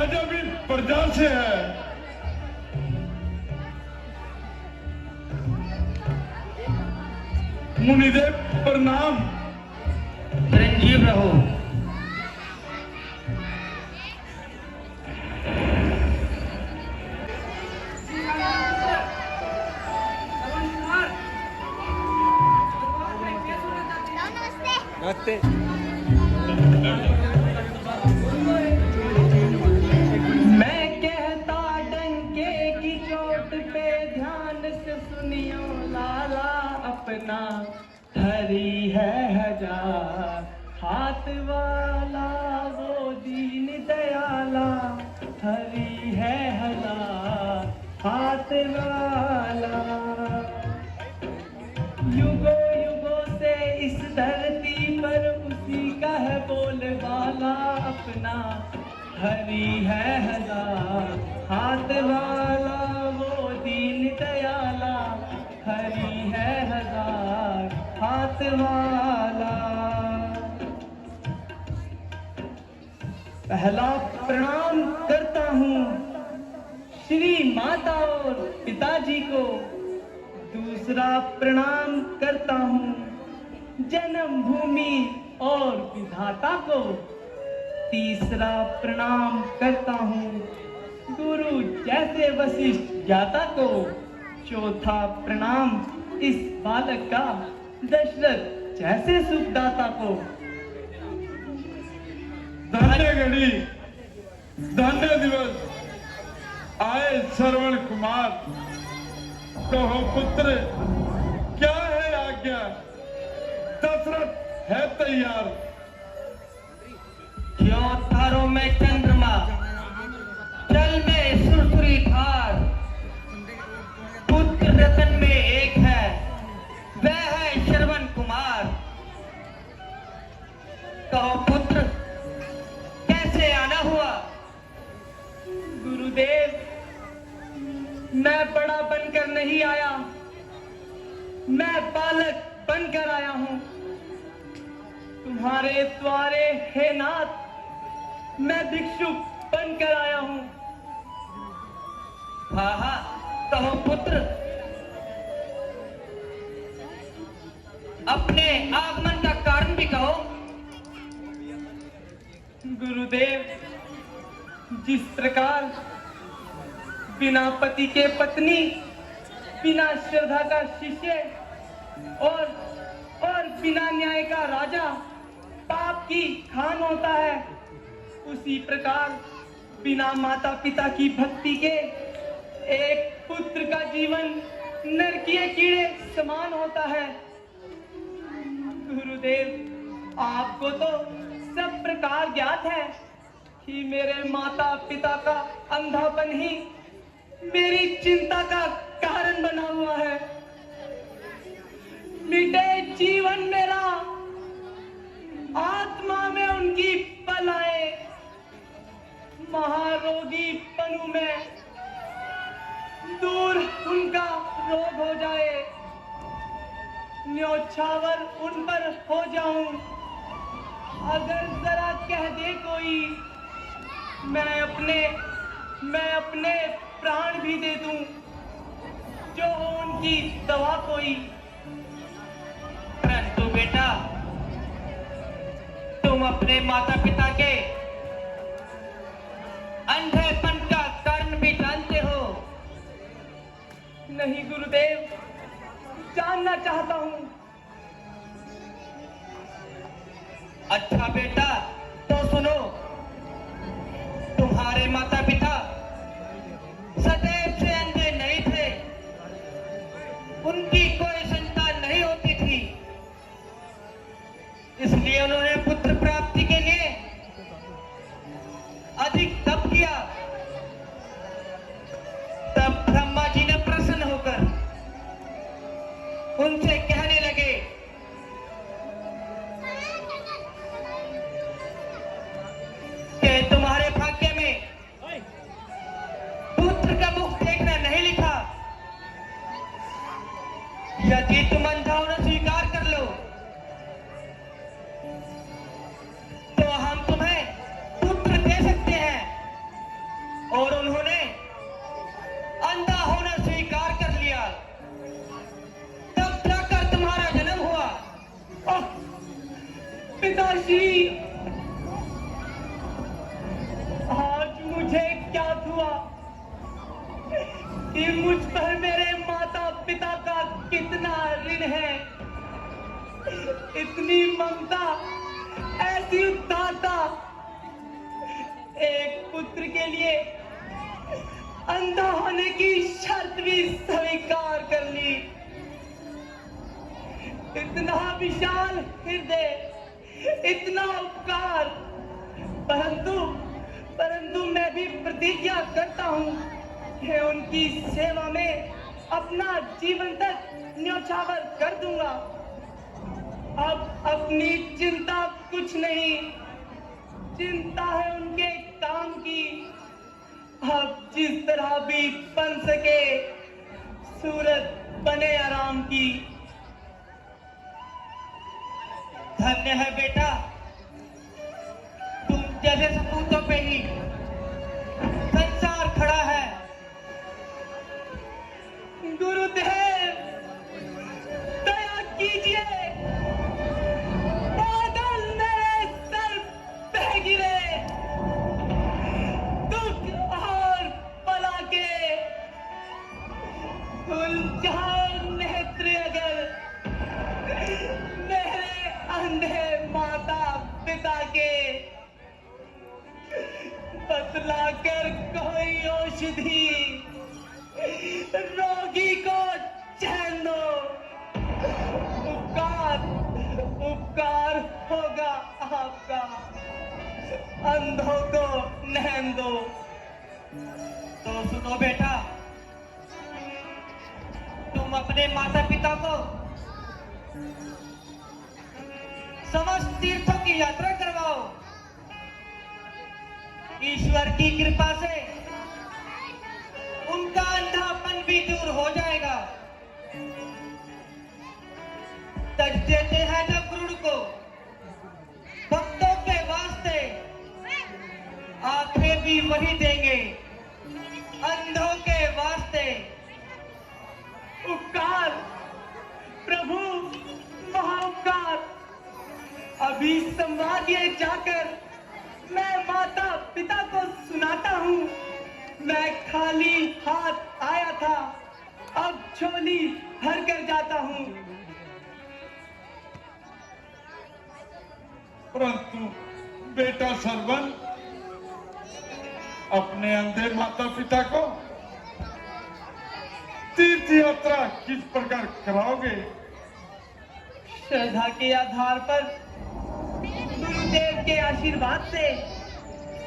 राजा भी प्रजा से है। मुनिदेव प्रणाम। चिरंजीव रहो। नमस्ते। मैं कहता डंके की चोट पे ध्यान से सुनियो लाला अपना हरी है हजार हाथ वाला वो दीन दयाला हरी है हजार हाथ वाला। युगों युगों से इस धरती पर उसी का है बोलबाला अपना हरी है हजार हाथ वाला वो दीन दयाला हरी है हजार हाथ वाला। पहला प्रणाम करता हूँ श्री माता और पिताजी को। दूसरा प्रणाम करता हूँ जन्मभूमि और विधाता को। तीसरा प्रणाम करता हूँ गुरु जैसे वशिष्ठ ज्ञाता को। चौथा प्रणाम इस बालक का दशरथ जैसे सुखदाता को। धन्य घड़ी धन्य दिवस आए श्रवण कुमार। कहो पुत्र क्या है आज्ञा। दशरथ है तैयार। क्यों तारों में चंद्रमा जल में सुरसुरी धार। पुत्र रतन में एक है वह है श्रवण कुमार। कहो पुत्र कैसे आना हुआ। गुरुदेव मैं बड़ा बनकर नहीं आया, मैं बालक बनकर आया हूं। तुम्हारे द्वारे हे नाथ मैं भिक्षुक बनकर आया हूं। हाँ हाँ कहो पुत्र अपने आगमन का कारण भी कहो। गुरुदेव जिस प्रकार बिना पति के पत्नी बिना श्रद्धा का शिष्य और बिना न्याय का राजा पाप की खान होता है, उसी प्रकार बिना माता पिता की भक्ति के एक पुत्र का जीवन नरकीय कीड़े समान होता है। गुरुदेव आपको तो सब प्रकार ज्ञात है कि मेरे माता पिता का अंधापन ही मेरी चिंता का कारण बना हुआ है। मिटे जीवन मेरा आत्मा में उनकी पल आए। महारोगी पनु में दूर उनका रोग हो जाए। न्योछावर उन पर हो जाऊं अगर जरा कह दे कोई। मैं अपने प्राण भी दे दूं जो हो उनकी दवा कोई। परंतु बेटा तुम अपने माता पिता के अंधेपन का कारण भी जानते हो। नहीं गुरुदेव जानना चाहता हूं। अच्छा बेटा तो सुनो। तुम्हारे माता पिता सदैव से अंधे नहीं थे, उनकी कोई संतान नहीं होती थी, इसलिए उन्होंने पुत्र प्राप्ति के लिए अधिक तप किया। तब ब्रह्मा जी ने प्रसन्न होकर उनसे कहने लगे कि तुम्हारे भाग्य में पुत्र का मुख देखना नहीं लिखा। यदि तुम अंधा होना स्वीकार कर लो तो हम तुम्हें पुत्र दे सकते हैं। कि मुझ पर मेरे माता पिता का कितना ऋण है। इतनी ममता, ऐसी उदारता, एक पुत्र के लिए अंधा होने की शर्त भी स्वीकार कर ली। इतना विशाल हृदय, इतना उपकार, परंतु मैं भी प्रतिज्ञा करता हूँ कि उनकी सेवा में अपना जीवन तक न्यौछावर कर दूंगा। अब अपनी चिंता कुछ नहीं, चिंता है उनके काम की। अब जिस तरह भी बन सके सूरत बने आराम की। धन्य है बेटा, तुम जैसे सपूतों पे ही संसार खड़ा है। गुरुदेव, दया कीजिए, बादल मेरे सर पे गिरे, दुख और बला के गुलजार नेत्र अगर मेरे अंधे माता पिता के बतला कर कोई औषधि रोगी को चैन दो। उपकार होगा आपका, अंधों को नैन दो। तो सुनो बेटा, तुम अपने माता पिता को समस्त तीर्थों की यात्रा करवाओ। ईश्वर की कृपा से उनका अंधापन भी दूर हो जाएगा। तज देते हैं जब गुरु को भक्तों के वास्ते, आंखें भी वही देंगे अंधों के वास्ते। उपकार प्रभु, महाउपकार। अभी संवादिए जाकर मैं माता पिता को सुनाता हूँ। मैं खाली हाथ आया था, अब झोली भर कर जाता हूँ। परंतु बेटा सरवन, अपने अंधे माता पिता को तीर्थ यात्रा किस प्रकार कराओगे? श्रद्धा के आधार पर, गुरुदेव के आशीर्वाद से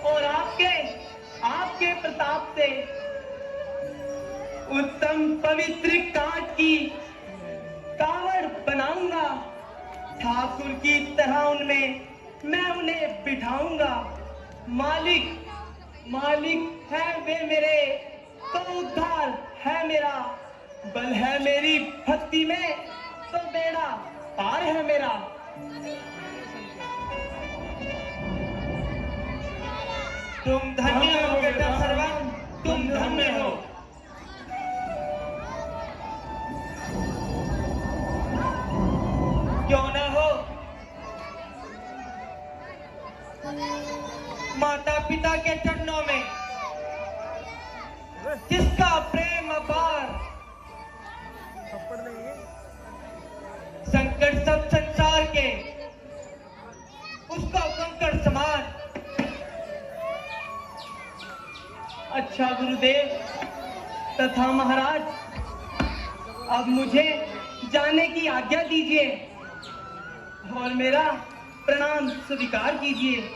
और आपके प्रताप से उत्तम पवित्र काठ की कावड़ बनाऊंगा। ठाकुर की तरह उनमें मैं उन्हें बिठाऊंगा। मालिक है वे मेरे, तो उद्धार है मेरा। बल है मेरी भक्ति में, तो बेड़ा पार है मेरा। तुम धन्य हो बेटा सरवन, तुम धन्य हो। क्यों न हो, माता पिता के चरणों में जिसका प्रेम अपार, संकट सब संसार के उसका कंकड़ समान। अच्छा गुरुदेव तथा महाराज, अब मुझे जाने की आज्ञा दीजिए और मेरा प्रणाम स्वीकार कीजिए।